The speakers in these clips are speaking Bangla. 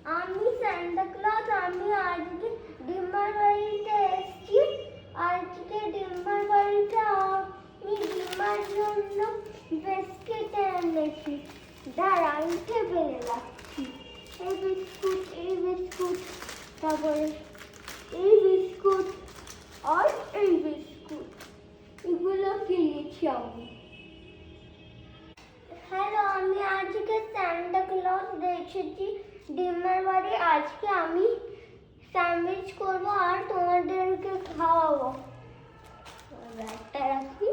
আমি সান্টা ক্লজ আমি আজকে ডিম্বার বাড়িতে এসেছি। আজকে ডিম্বার বাড়িতে আমি ডিম্বার জন্য বিস্কিট এনেছি। দাঁড়া আমি টেবিলে রাখছি। এই বিস্কুট তারপরে এই বিস্কুট আর এই বিস্কুট এগুলো কিনেছি আমি। হ্যালো, আমি আজকে সান্টা ক্লজ দেখেছি ডিম্বার বাড়ি। আজকে আমি স্যান্ডউইচ করবো আর তোমাদেরকে খাওয়াবো। ব্যাগটা রাখি।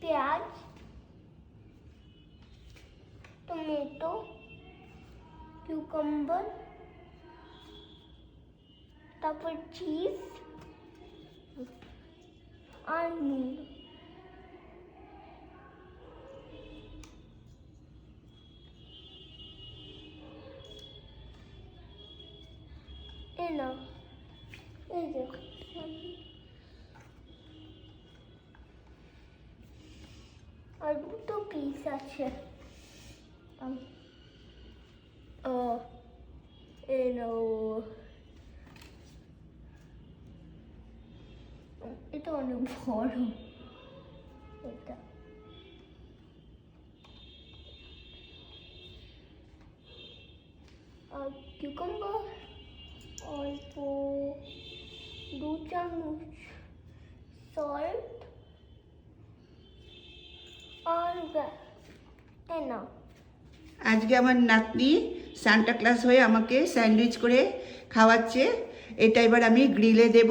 পেঁয়াজ, টমেটো, কিউকাম্বার, তারপর চিজ আর নুন। এই যে আর দুটো পিস আছে। এটা অনেক বড়। এটা আর কিউকাম্বার অল্প 2 চামচ, সল্ট আর না। আজকে আমার নাতনি সান্টা ক্লাস হয়ে আমাকে স্যান্ডউইচ করে খাওয়াচ্ছে। এটা এবার আমি গ্রিলে দেব।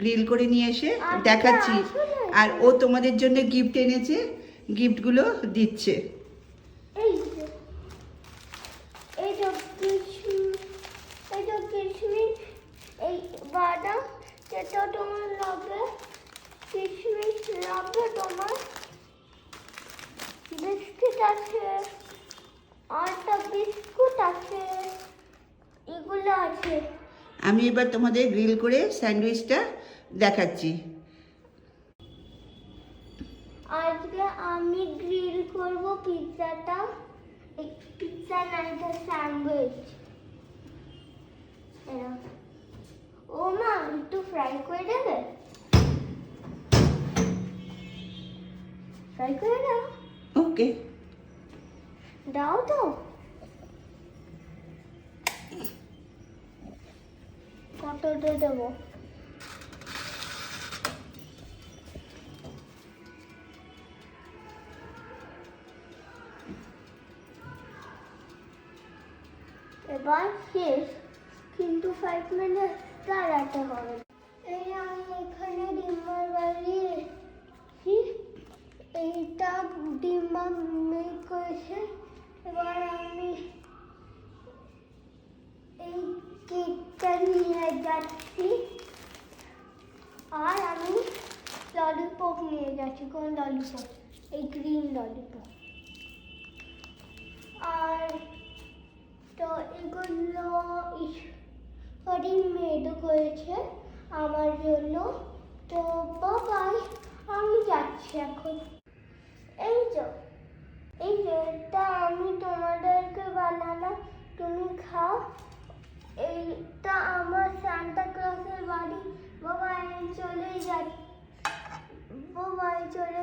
গ্রিল করে নিয়ে এসে দেখাচ্ছি। আর ও তোমাদের জন্য গিফট এনেছে, গিফটগুলো দিচ্ছে। এই যে কিশমিশ, এই বাদাম, যেটা তোমার লাগবে, কিশমিশ লাগবে তোমার, বিস্কিট আছে, আটা বিস্কুট আছে, এগুলো আছে। আমি এবার তোমাদের গ্রিল করে স্যান্ডউইচটা দেখাচ্ছি। আজকে আমি গ্রিল করব পিৎজাটা। পিৎজা না, এটা স্যান্ডউইচ। ও মা, একটু ফ্রাই করে দেবে? ফ্রাই করে দাও। ওকে, দাও তো। কতটা দেবো? এবার শেষ, কিন্তু 5 মিনিট দাঁড়াতে হবে। এই আমি এখানে ডিম্বার বাড়ি এসেছি। এইটা ডিম্বা মেক করেছে। এবার আমি এই কেকটা নিয়ে যাচ্ছি আর আমি ললিপপ নিয়ে যাচ্ছি। কোন ললিপপ? এই গ্রিন ললিপপ। আর তো এগুলো মেডও করেছে আমার জন্য। তো বাবাই, আমি যাচ্ছি এখন। এই যে এটা আমি তোমাদেরকে বানালাম, তুমি খাও। এইটা আমার সান্টা ক্লজের বাড়ি। বাবা আমি চলে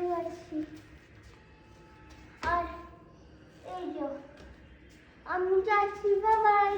যাচ্ছি। আর এই যে আমি যাচ্ছি, বাবাই।